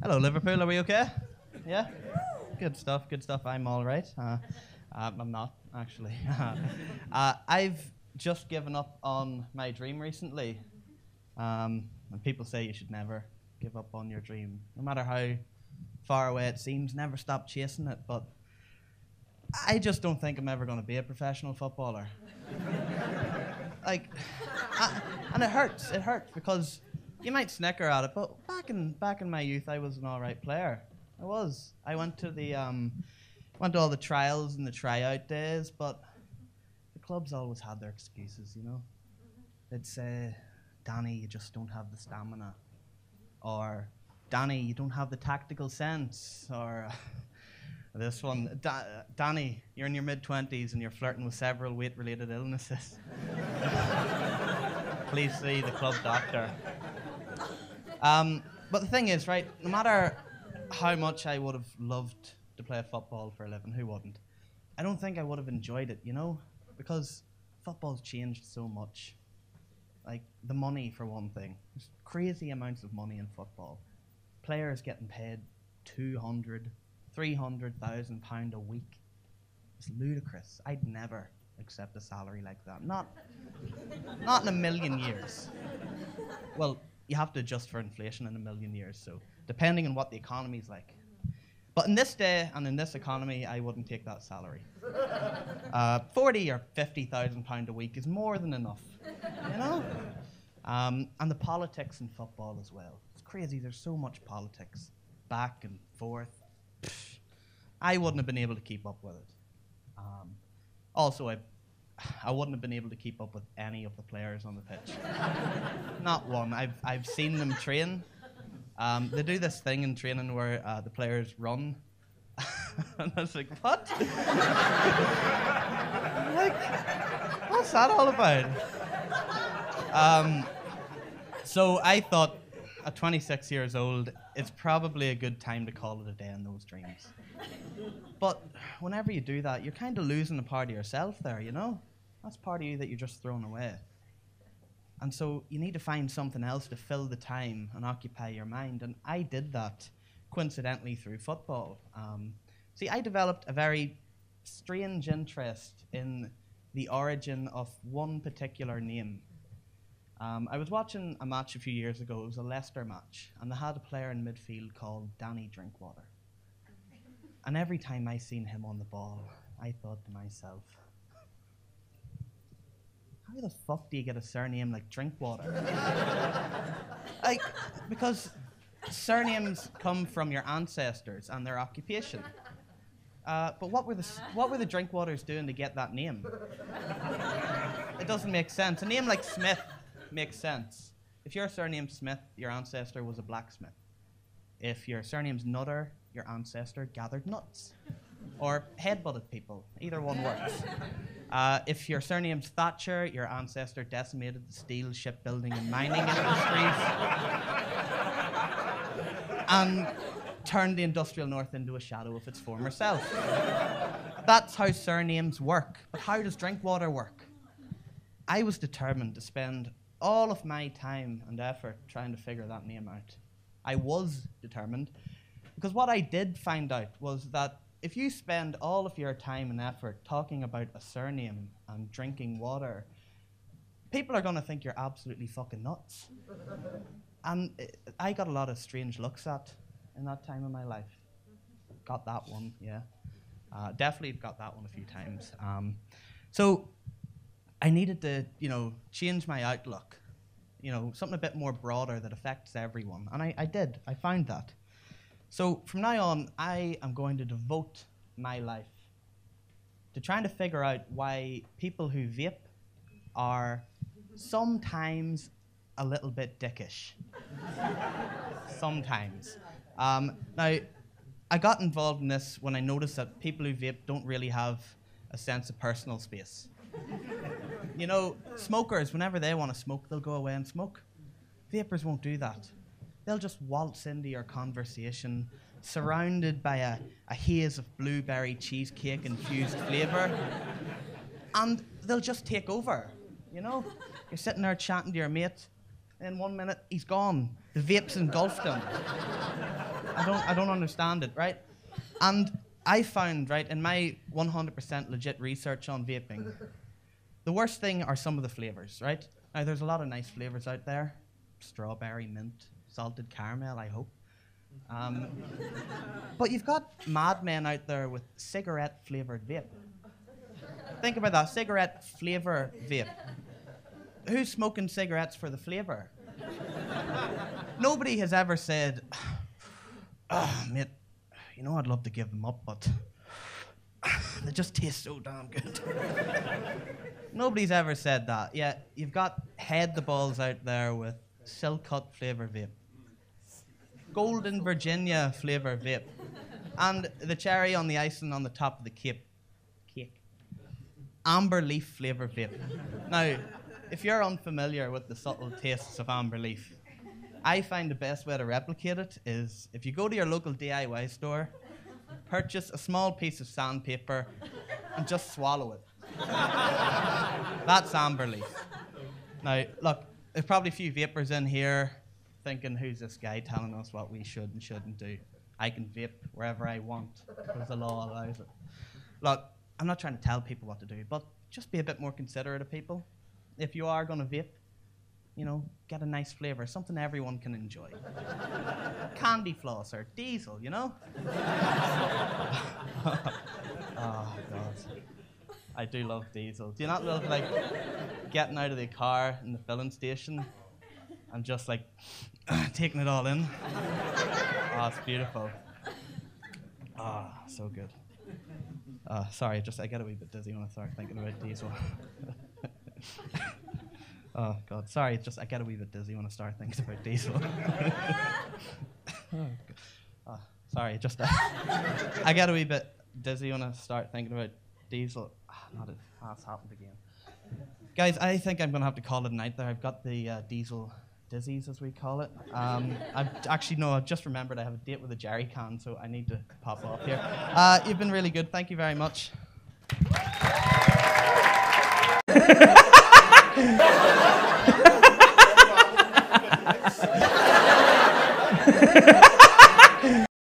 Hello, Liverpool. Are we okay? Yeah? Good stuff, good stuff. I'm all right. I'm not, actually. I've just given up on my dream recently. And people say you should never give up on your dream. No matter how far away it seems, never stop chasing it. But I just don't think I'm ever going to be a professional footballer. And it hurts because you might snicker at it, but back in my youth, I was an all right player. I was. I went to all the trials and the tryout days, but the clubs always had their excuses, you know. They'd say, "Danny, you just don't have the stamina," or "Danny, you don't have the tactical sense," or this one, "Danny, you're in your mid-20s and you're flirting with several weight-related illnesses. Please see the club doctor." But the thing is, right, no matter how much I would have loved to play football for a living, who wouldn't? I don't think I would have enjoyed it, you know, because football's changed so much. Like, the money, for one thing. There's crazy amounts of money in football. Players getting paid £200,000, £300,000 a week. It's ludicrous. I'd never accept a salary like that. Not in a million years. Well, you have to adjust for inflation in a million years, so depending on what the economy's like. But in this day and in this economy, I wouldn't take that salary. 40 or 50,000 pound a week is more than enough, you know. And the politics in football as well. It's crazy. There's so much politics, back and forth. I wouldn't have been able to keep up with it. Also, I wouldn't have been able to keep up with any of the players on the pitch. Not one. I've seen them train. They do this thing in training where the players run. And I was like, what? Like, what's that all about? So I thought, at 26 years old, it's probably a good time to call it a day on those dreams. But whenever you do that, you're kind of losing a part of yourself there, you know? That's part of you that you're just throwing away. And so you need to find something else to fill the time and occupy your mind. And I did that, coincidentally, through football. See, I developed a very strange interest in the origin of one particular name. I was watching a match a few years ago. It was a Leicester match. And they had a player in midfield called Danny Drinkwater. And every time I seen him on the ball, I thought to myself, how the fuck do you get a surname like Drinkwater? Like, because surnames come from your ancestors and their occupation. But what were the Drinkwaters doing to get that name? It doesn't make sense. A name like Smith makes sense. If your surname's Smith, your ancestor was a blacksmith. If your surname's Nutter, your ancestor gathered nuts. Or headbutted people. Either one works. If your surname's Thatcher, your ancestor decimated the steel, shipbuilding, and mining industries. And turned the industrial north into a shadow of its former self. That's how surnames work. But how does Drinkwater work? I was determined to spend all of my time and effort trying to figure that name out. I was determined. Because what I did find out was that if you spend all of your time and effort talking about a surname and drinking water, people are going to think you're absolutely fucking nuts. And I got a lot of strange looks at in that time of my life. Got that one, yeah. Definitely got that one a few times. So I needed to, change my outlook. Something a bit more broader that affects everyone. And I did. I found that. So from now on, I am going to devote my life to trying to figure out why people who vape are sometimes a little bit dickish. Sometimes. Now, I got involved in this when I noticed that people who vape don't really have a sense of personal space. Smokers, whenever they want to smoke, they'll go away and smoke. Vapers won't do that. They'll just waltz into your conversation, surrounded by a haze of blueberry cheesecake-infused flavour, and they'll just take over, You're sitting there chatting to your mate, and 1 minute, he's gone. The vape's engulfed him. I don't understand it, right? And I found, right, in my 100% legit research on vaping, the worst thing are some of the flavors, right? Now, there's a lot of nice flavors out there. Strawberry, mint, salted caramel, I hope. But you've got madmen out there with cigarette-flavored vape. Think about that, cigarette flavor vape. Who's smoking cigarettes for the flavor? Nobody has ever said, oh, mate, you know I'd love to give them up, but they just taste so damn good. Nobody's ever said that. Yeah, you've got head the balls out there with silk cut flavor vape, golden Virginia flavor vape, and the cherry on the icing on the top of the cake, amber leaf flavor vape. Now, if you're unfamiliar with the subtle tastes of amber leaf, I find the best way to replicate it is if you go to your local DIY store, purchase a small piece of sandpaper and just swallow it. That's amber leaf. Now, look, there's probably a few vapors in here thinking, who's this guy telling us what we should and shouldn't do? I can vape wherever I want because the law allows it. Look, I'm not trying to tell people what to do, but just be a bit more considerate of people. If you are going to vape, you know, get a nice flavor, something everyone can enjoy. Candy floss or diesel, you know? Oh, God. I do love diesel. Do you not love, like, getting out of the car in the filling station and just, like, taking it all in? Oh, it's beautiful. Oh, so good. Sorry, I get a wee bit dizzy when I start thinking about diesel. Oh, God, sorry, I get a wee bit dizzy when I start thinking about diesel. Sorry, I get a wee bit dizzy when I start thinking about diesel. That's happened again. Guys, I think I'm going to have to call it a night there. I've got the diesel dizzies, as we call it. I've just remembered I have a date with a jerry can, so I need to pop off here. You've been really good. Thank you very much.